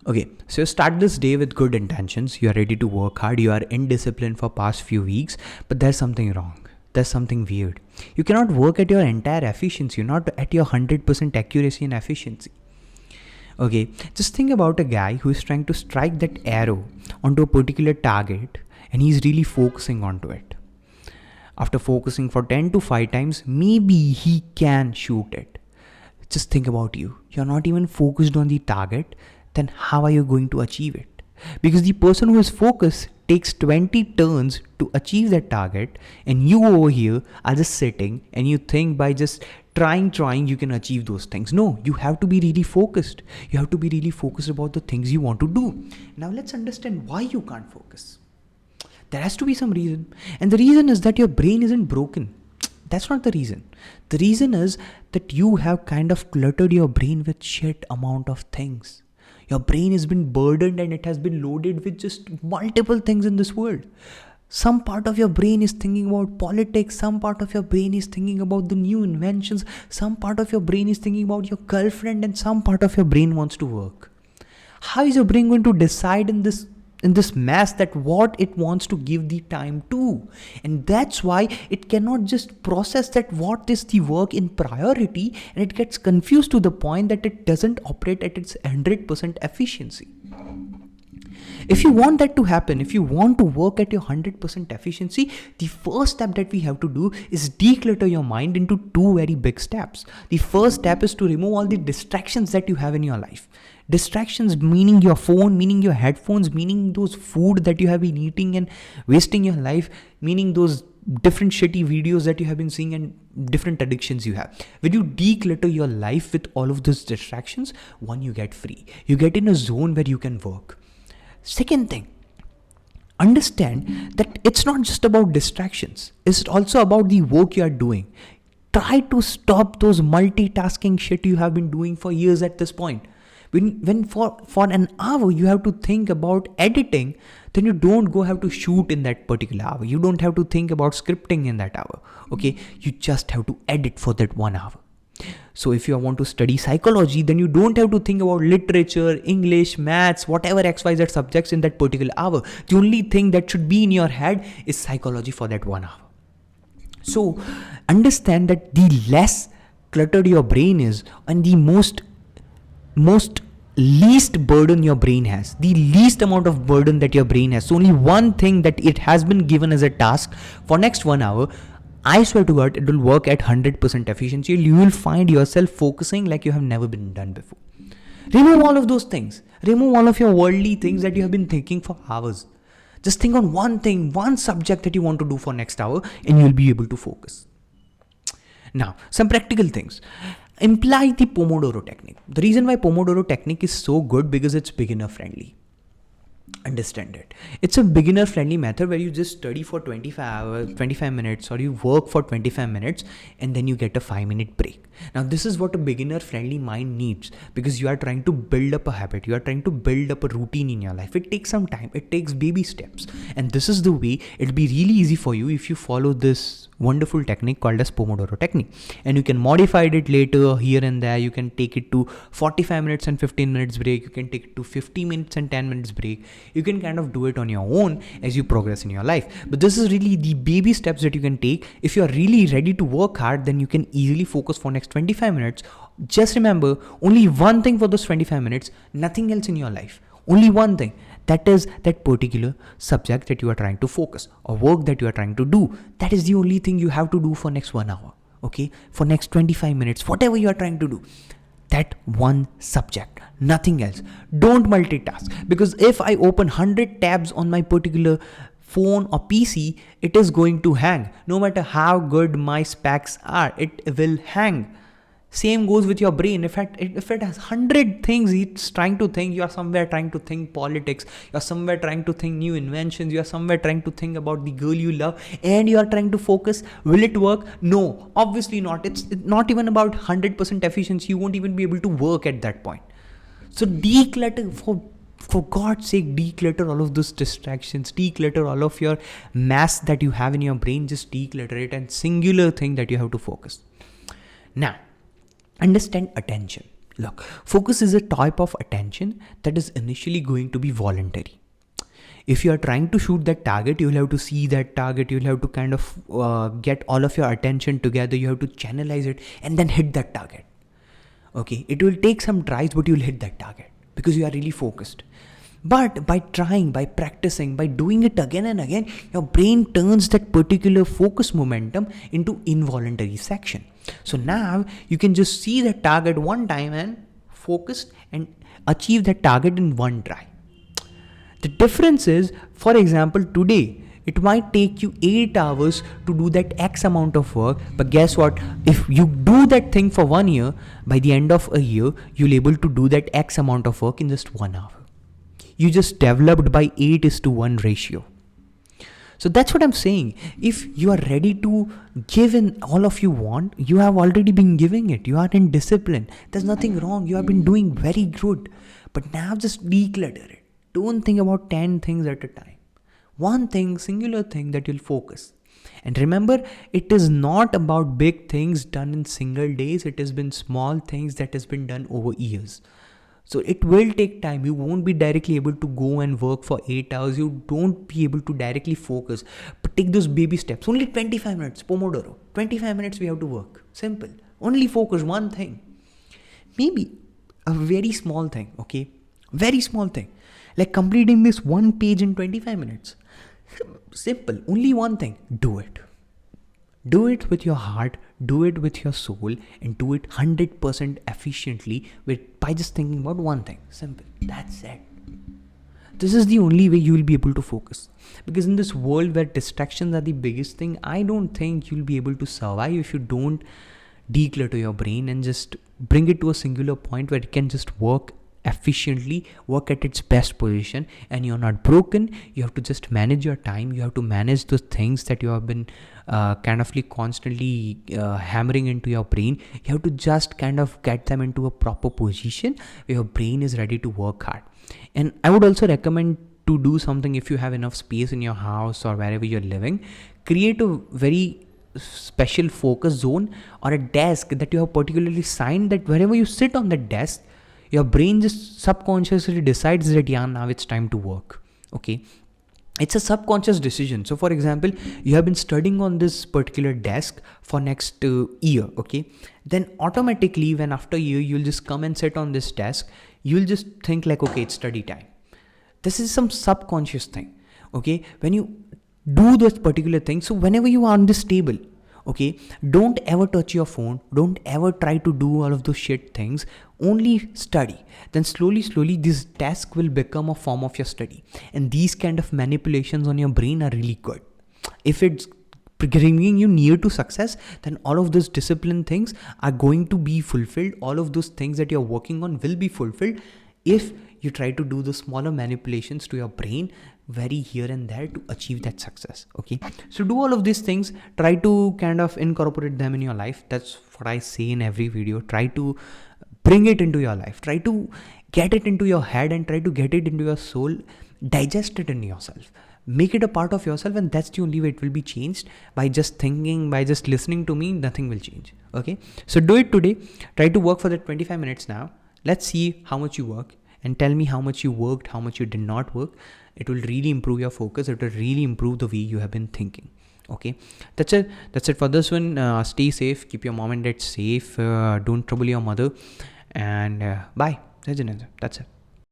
Okay, so you start this day with good intentions. You are ready to work hard. You are in discipline for past few weeks, but there's something wrong. There's something weird. You cannot work at your entire efficiency, not at your 100% accuracy and efficiency. Okay, just think about a guy who is trying to strike that arrow onto a particular target and he's really focusing onto it. After focusing for 10 to 5 times, maybe he can shoot it. Just think about you. You're not even focused on the target, then how are you going to achieve it? Because the person who is focused takes 20 turns to achieve that target, and you over here are just sitting and you think by just trying you can achieve those things. No, you have to be really focused. You have to be really focused about the things you want to do. Now let's understand why you can't focus. There has to be some reason, and the reason is that your brain isn't broken. That's not the reason. The reason is that you have kind of cluttered your brain with shit amount of things. Your brain has been burdened and it has been loaded with just multiple things in this world. Some part of your brain is thinking about politics, some part of your brain is thinking about the new inventions, some part of your brain is thinking about your girlfriend, and some part of your brain wants to work. How is your brain going to decide in this mess that what it wants to give the time to? And that's why it cannot just process that what is the work in priority, and it gets confused to the point that it doesn't operate at its 100% efficiency. If you want that to happen, if you want to work at your 100% efficiency, the first step that we have to do is declutter your mind into 2 very big steps. The first step is to remove all the distractions that you have in your life. Distractions meaning your phone, meaning your headphones, meaning those food that you have been eating and wasting your life, meaning those different shitty videos that you have been seeing and different addictions you have. When you declutter your life with all of those distractions, one, you get free. You get in a zone where you can work. Second thing, understand that it's not just about distractions. It's also about the work you are doing. Try to stop those multitasking shit you have been doing for years at this point. When for an hour you have to think about editing, then you don't go have to shoot in that particular hour. You don't have to think about scripting in that hour. Okay, you just have to edit for that 1 hour. So if you want to study psychology, then you don't have to think about literature, English, maths, whatever XYZ subjects in that particular hour. The only thing that should be in your head is psychology for that 1 hour. So understand that the less cluttered your brain is, and the most least burden your brain has, the least amount of burden that your brain has. So only one thing that it has been given as a task for next 1 hour, I swear to God, it will work at 100% efficiency. You will find yourself focusing like you have never been done before. Remove all of those things. Remove all of your worldly things that you have been thinking for hours. Just think on one thing, one subject that you want to do for next hour, and you'll be able to focus. Now, some practical things. Imply the Pomodoro technique. The reason why Pomodoro technique is so good because it's beginner friendly. Understand it. It's a beginner friendly method where you just study for 25 minutes, or you work for 25 minutes and then you get a 5-minute break. Now this is what a beginner friendly mind needs, because you are trying to build up a habit. You are trying to build up a routine in your life. It takes some time. It takes baby steps. And this is the way it'll be really easy for you if you follow this wonderful technique called as Pomodoro technique. And you can modify it later here and there. You can take it to 45 minutes and 15 minutes break. You can take it to 50 minutes and 10 minutes break. You can kind of do it on your own as you progress in your life. But this is really the baby steps that you can take. If you are really ready to work hard, then you can easily focus for next 25 minutes. Just remember, only one thing for those 25 minutes, nothing else in your life. Only one thing. That is that particular subject that you are trying to focus, or work that you are trying to do. That is the only thing you have to do for next 1 hour. Okay? For next 25 minutes, whatever you are trying to do. That one subject, nothing else. Don't multitask, because if I open 100 tabs on my particular phone or PC, it is going to hang. No matter how good my specs are, it will hang. Same goes with your brain. If it has 100 things it's trying to think, you are somewhere trying to think politics, you are somewhere trying to think new inventions, you are somewhere trying to think about the girl you love, and you are trying to focus, will it work? No, obviously not. It's not even about 100% efficiency. You won't even be able to work at that point. So declutter, for God's sake, declutter all of those distractions, declutter all of your mess that you have in your brain. Just declutter it, and singular thing that you have to focus. Now, understand attention. Look, focus is a type of attention that is initially going to be voluntary. If you are trying to shoot that target, you'll have to see that target, you'll have to kind of get all of your attention together, you have to channelize it and then hit that target. Okay, it will take some tries, but you'll hit that target because you are really focused. But by trying, by practicing, by doing it again and again, your brain turns that particular focus momentum into involuntary section. So now you can just see that target one time and focus and achieve that target in one try. The difference is, for example, today, it might take you 8 hours to do that X amount of work, but guess what? If you do that thing for 1 year, by the end of a year, you'll able to do that X amount of work in just 1 hour. You just developed by 8:1 ratio. So that's what I'm saying. If you are ready to give in all of you want, you have already been giving it. You are in discipline. There's nothing wrong. You have been doing very good. But now just declutter it. Don't think about 10 things at a time. One thing, singular thing that you'll focus. And remember, it is not about big things done in single days. It has been small things that has been done over years. So it will take time. You won't be directly able to go and work for 8 hours. You don't be able to directly focus. But take those baby steps. Only 25 minutes, Pomodoro. 25 minutes we have to work. Simple. Only focus one thing. Maybe a very small thing, okay? Very small thing. Like completing this one page in 25 minutes. Simple. Only one thing. Do it. Do it with your heart, do it with your soul, and do it 100% efficiently by just thinking about one thing. Simple. That's it. This is the only way you will be able to focus. Because in this world where distractions are the biggest thing, I don't think you'll be able to survive if you don't declutter your brain and just bring it to a singular point where it can just work efficiently, work at its best position, and you're not broken. You have to just manage your time. You have to manage those things that you have been constantly hammering into your brain. You have to just kind of get them into a proper position where your brain is ready to work hard. And I would also recommend to do something. If you have enough space in your house or wherever you're living, create a very special focus zone or a desk that you have particularly signed, that wherever you sit on the desk, your brain just subconsciously decides that yeah, now it's time to work. Okay, it's a subconscious decision. So for example, you have been studying on this particular desk for next year. Okay, then automatically when after a year you'll just come and sit on this desk, you'll just think like, okay, it's study time. This is some subconscious thing. Okay, when you do this particular thing, so whenever you are on this table, okay, don't ever touch your phone. Don't ever try to do all of those shit things. Only study. Then slowly this task will become a form of your study. And these kind of manipulations on your brain are really good. If it's bringing you near to success, then all of those discipline things are going to be fulfilled. All of those things that you're working on will be fulfilled if you try to do the smaller manipulations to your brain very here and there to achieve that success. Okay, so do all of these things, try to kind of incorporate them in your life. That's what I say in every video. Try to bring it into your life, try to get it into your head and try to get it into your soul, digest it in yourself, make it a part of yourself, and that's the only way it will be changed. By just thinking, by just listening to me, nothing will change. Okay, so do it today. Try to work for that 25 minutes now. Let's see how much you work and tell me how much you worked, how much you did not work. It will really improve your focus. It will really improve the way you have been thinking. Okay, that's it for this one. Stay safe, keep your mom and dad safe, don't trouble your mother, and bye. That's it.